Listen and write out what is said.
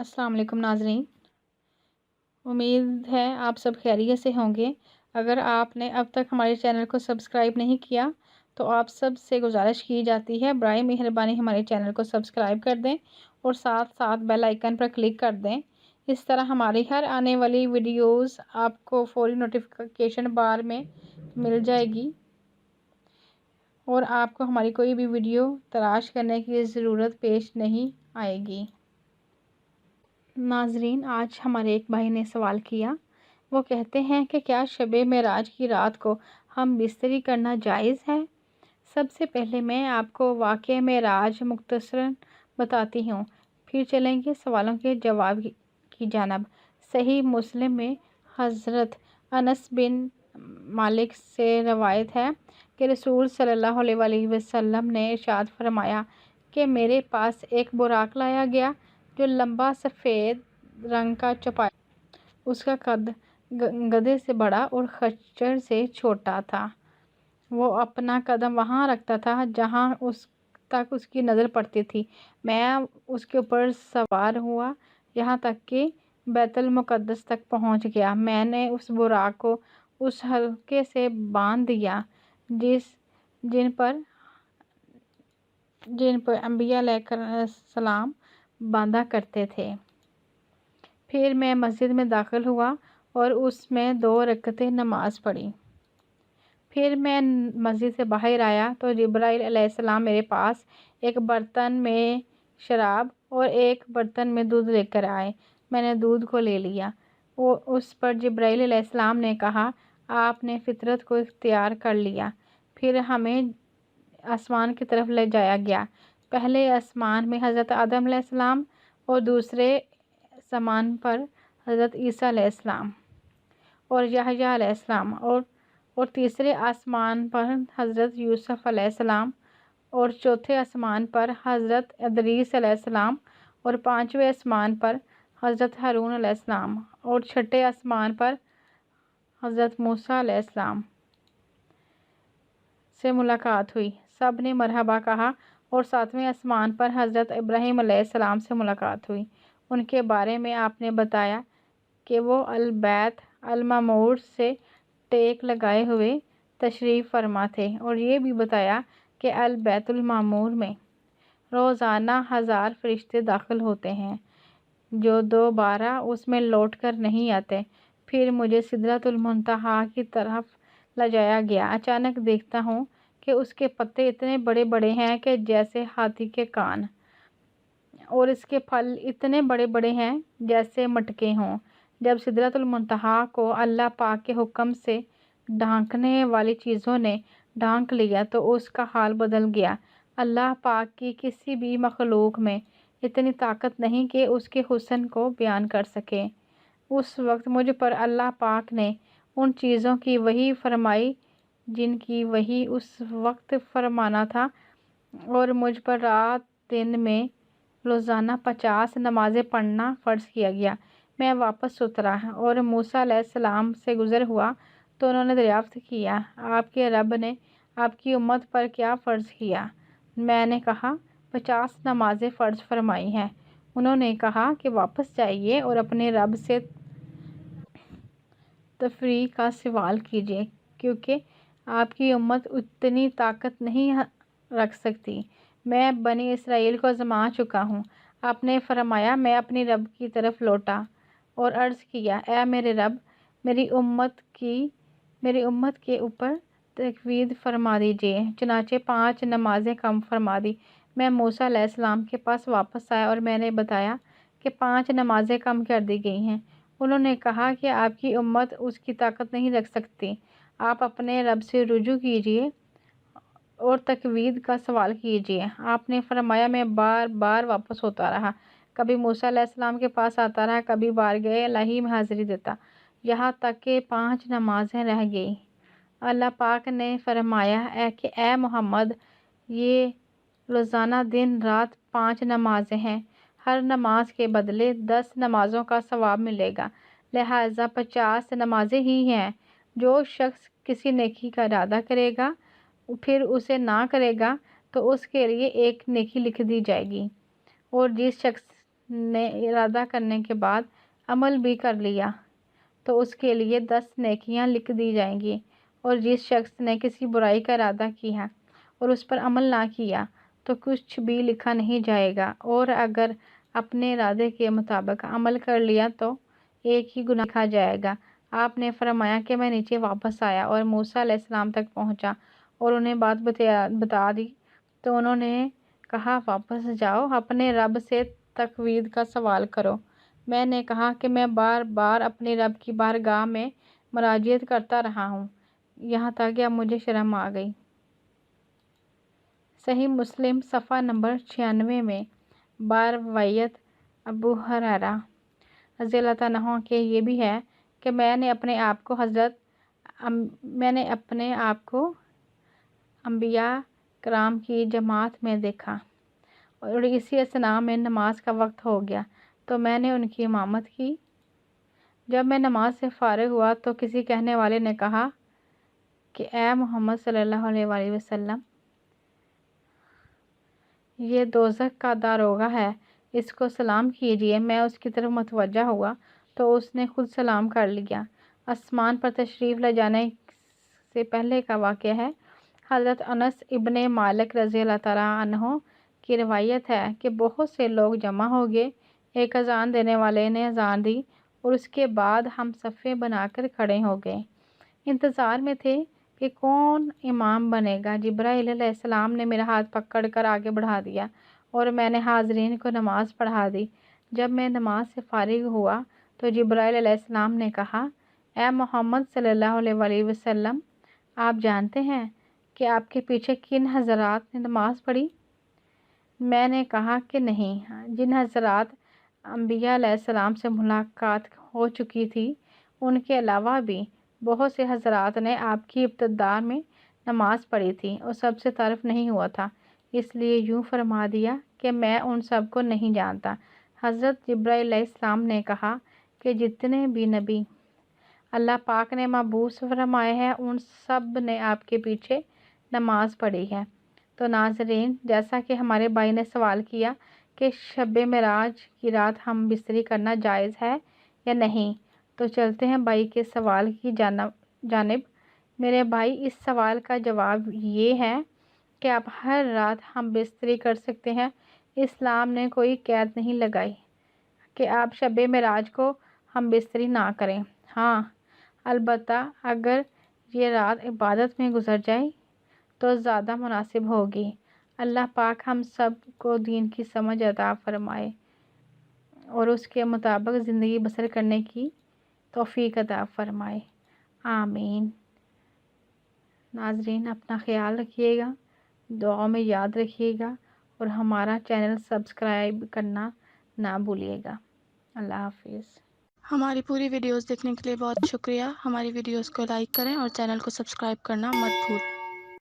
السلام علیکم ناظرین، امید ہے آپ سب خیریت سے ہوں گے۔ اگر آپ نے اب تک ہمارے چینل کو سبسکرائب نہیں کیا تو آپ سب سے گزارش کی جاتی ہے برائے مہربانی ہمارے چینل کو سبسکرائب کر دیں اور ساتھ ساتھ بیل آئیکن پر کلک کر دیں۔ اس طرح ہماری ہر آنے والی ویڈیوز آپ کو فوری نوٹیفیکیشن بار میں مل جائے گی اور آپ کو ہماری کوئی بھی ویڈیو تلاش کرنے کی ضرورت پیش نہیں آئے گی۔ ناظرین، آج ہمارے ایک بھائی نے سوال کیا۔ وہ کہتے ہیں کہ کیا شب معراج کی رات کو ہم بستری کرنا جائز ہے؟ سب سے پہلے میں آپ کو واقعہ معراج مختصراً بتاتی ہوں، پھر چلیں گے سوالوں کے جواب کی جانب۔ صحیح مسلم میں حضرت انس بن مالک سے روایت ہے کہ رسول صلی اللہ علیہ وسلم نے ارشاد فرمایا کہ میرے پاس ایک براق لایا گیا جو لمبا سفید رنگ کا چوپایا، اس کا قد گدھے سے بڑا اور خچر سے چھوٹا تھا۔ وہ اپنا قدم وہاں رکھتا تھا جہاں تک اس کی نظر پڑتی تھی۔ میں اس کے اوپر سوار ہوا یہاں تک کہ بیت المقدس تک پہنچ گیا۔ میں نے اس براق کو اس حلقے سے باندھ دیا جن پر انبیاء علیہ السلام باندھا کرتے تھے۔ پھر میں مسجد میں داخل ہوا اور اس میں 2 رکعتیں نماز پڑھی۔ پھر میں مسجد سے باہر آیا تو جبرائیل علیہ السلام میرے پاس ایک برتن میں شراب اور ایک برتن میں دودھ لے کر آئے۔ میں نے دودھ کو لے لیا۔ اس پر جبرائیل علیہ السلام نے کہا، آپ نے فطرت کو اختیار کر لیا۔ پھر ہمیں آسمان کی طرف لے جایا گیا۔ پہلے آسمان میں حضرت آدم علیہ السلام اور دوسرے آسمان پر حضرت عیسیٰ علیہ السلام اور یحییٰ علیہ السلام اور تیسرے آسمان پر حضرت یوسف علیہ السلام اور چوتھے آسمان پر حضرت ادریس علیہ السلام اور 5ویں آسمان پر حضرت ہارون علیہ السلام اور 6 آسمان پر حضرت موسیٰ علیہ السلام سے ملاقات ہوئی۔ سب نے مرحبا کہا اور 7ویں آسمان پر حضرت ابراہیم علیہ السلام سے ملاقات ہوئی۔ ان کے بارے میں آپ نے بتایا کہ وہ البیت المعمور سے ٹیک لگائے ہوئے تشریف فرما تھے اور یہ بھی بتایا کہ البیت المعمور میں روزانہ 1000 فرشتے داخل ہوتے ہیں جو دوبارہ اس میں لوٹ کر نہیں آتے۔ پھر مجھے سدرۃ المنتہا کی طرف لے جایا گیا۔ اچانک دیکھتا ہوں کہ اس کے پتے اتنے بڑے بڑے ہیں کہ جیسے ہاتھی کے کان، اور اس کے پھل اتنے بڑے بڑے ہیں جیسے مٹکے ہوں۔ جب سدرۃ المنتہا کو اللہ پاک کے حکم سے ڈھانکنے والی چیزوں نے ڈھانک لیا تو اس کا حال بدل گیا۔ اللہ پاک کی کسی بھی مخلوق میں اتنی طاقت نہیں کہ اس کے حسن کو بیان کر سکے۔ اس وقت مجھ پر اللہ پاک نے ان چیزوں کی وحی فرمائی جن کی وحی اس وقت فرمانا تھا، اور مجھ پر رات دن میں روزانہ 50 نمازیں پڑھنا فرض کیا گیا۔ میں واپس اترا اور موسیٰ علیہ السلام سے گزر ہوا تو انہوں نے دریافت کیا، آپ کے رب نے آپ کی امت پر کیا فرض کیا؟ میں نے کہا، 50 نمازیں فرض فرمائی ہیں۔ انہوں نے کہا کہ واپس جائیے اور اپنے رب سے تفریح کا سوال کیجیے کیونکہ آپ کی امت اتنی طاقت نہیں رکھ سکتی۔ میں بنی اسرائیل کو آزما چکا ہوں۔ آپ نے فرمایا، میں اپنی رب کی طرف لوٹا اور عرض کیا، اے میرے رب، میری امت کے اوپر تخفیف فرما دیجیے۔ چنانچہ 5 نمازیں کم فرما دی۔ میں موسیٰ علیہ السلام کے پاس واپس آیا اور میں نے بتایا کہ 5 نمازیں کم کر دی گئی ہیں۔ انہوں نے کہا کہ آپ کی امت اس کی طاقت نہیں رکھ سکتی۔ آپ اپنے رب سے رجوع کیجیے اور تخفیف کا سوال کیجیے۔ آپ نے فرمایا، میں بار بار واپس ہوتا رہا، کبھی موسیٰ علیہ السلام کے پاس آتا رہا، کبھی بارگاہ الہی میں حاضری دیتا، یہاں تک کہ 5 نمازیں رہ گئیں۔ اللہ پاک نے فرمایا کہ اے محمد، یہ روزانہ دن رات 5 نمازیں ہیں، ہر نماز کے بدلے 10 نمازوں کا ثواب ملے گا، لہٰذا 50 نمازیں ہی ہیں۔ جو شخص کسی نیکی کا ارادہ کرے گا پھر اسے نہ کرے گا تو اس کے لیے 1 نیکی لکھ دی جائے گی، اور جس شخص نے ارادہ کرنے کے بعد عمل بھی کر لیا تو اس کے لیے 10 نیکیاں لکھ دی جائیں گی، اور جس شخص نے کسی برائی کا ارادہ کیا اور اس پر عمل نہ کیا تو کچھ بھی لکھا نہیں جائے گا، اور اگر اپنے ارادے کے مطابق عمل کر لیا تو ایک ہی گناہ لکھا جائے گا۔ آپ نے فرمایا کہ میں نیچے واپس آیا اور موسیٰ علیہ السلام تک پہنچا اور انہیں بات بتا دی تو انہوں نے کہا، واپس جاؤ، اپنے رب سے تقویض کا سوال کرو۔ میں نے کہا کہ میں بار بار اپنے رب کی بارگاہ میں مراجعت کرتا رہا ہوں، یہاں تک کہ اب مجھے شرم آ گئی۔ صحیح مسلم صفحہ نمبر 96 میں بارویت ابو ہریرہ رضی اللہ عنہ کے یہ بھی ہے کہ میں نے اپنے آپ کو انبیاء کرام کی جماعت میں دیکھا اور اسی اثناء میں نماز کا وقت ہو گیا تو میں نے ان کی امامت کی۔ جب میں نماز سے فارغ ہوا تو کسی کہنے والے نے کہا کہ اے محمد صلی اللہ علیہ وآلہ وسلم، یہ دوزخ کا داروغہ ہے، اس کو سلام کیجیے۔ میں اس کی طرف متوجہ ہوا تو اس نے خود سلام کر لیا۔ آسمان پر تشریف لے جانے سے پہلے کا واقعہ ہے۔ حضرت انس ابن مالک رضی اللہ تعالیٰ عنہ کی روایت ہے کہ بہت سے لوگ جمع ہو گئے، ایک اذان دینے والے نے اذان دی اور اس کے بعد ہم صفیں بنا کر کھڑے ہو گئے، انتظار میں تھے کہ کون امام بنے گا۔ جبرائیل علیہ السلام نے میرا ہاتھ پکڑ کر آگے بڑھا دیا اور میں نے حاضرین کو نماز پڑھا دی۔ جب میں نماز سے فارغ ہوا تو جبرائیل علیہ السلام نے کہا، اے محمد صلی اللہ علیہ وآلہ وسلم، آپ جانتے ہیں کہ آپ کے پیچھے کن حضرات نے نماز پڑھی؟ میں نے کہا کہ نہیں۔ جن حضرات انبیاء علیہ السلام سے ملاقات ہو چکی تھی ان کے علاوہ بھی بہت سے حضرات نے آپ کی ابتدا میں نماز پڑھی تھی اور سب سے تعارف نہیں ہوا تھا، اس لیے یوں فرما دیا کہ میں ان سب کو نہیں جانتا۔ حضرت جبرائیل علیہ السلام نے کہا کہ جتنے بھی نبی اللہ پاک نے مبعوث فرمائے ہیں ان سب نے آپ کے پیچھے نماز پڑھی ہے۔ تو ناظرین، جیسا کہ ہمارے بھائی نے سوال کیا کہ شب معراج کی رات ہم بستری کرنا جائز ہے یا نہیں، تو چلتے ہیں بھائی کے سوال کی جانب۔ میرے بھائی، اس سوال کا جواب یہ ہے کہ آپ ہر رات ہم بستری کر سکتے ہیں۔ اسلام نے کوئی قید نہیں لگائی کہ آپ شب معراج کو ہم بستری نہ کریں۔ ہاں، البتہ اگر یہ رات عبادت میں گزر جائے تو زیادہ مناسب ہوگی۔ اللہ پاک ہم سب کو دین کی سمجھ عطا فرمائے اور اس کے مطابق زندگی بسر کرنے کی توفیق عطا فرمائے، آمین۔ ناظرین، اپنا خیال رکھیے گا، دعاؤں میں یاد رکھیے گا اور ہمارا چینل سبسکرائب کرنا نہ بھولیے گا۔ اللہ حافظ۔ ہماری پوری ویڈیوز دیکھنے کے لیے بہت شکریہ۔ ہماری ویڈیوز کو لائک کریں اور چینل کو سبسکرائب کرنا مت بھولیں۔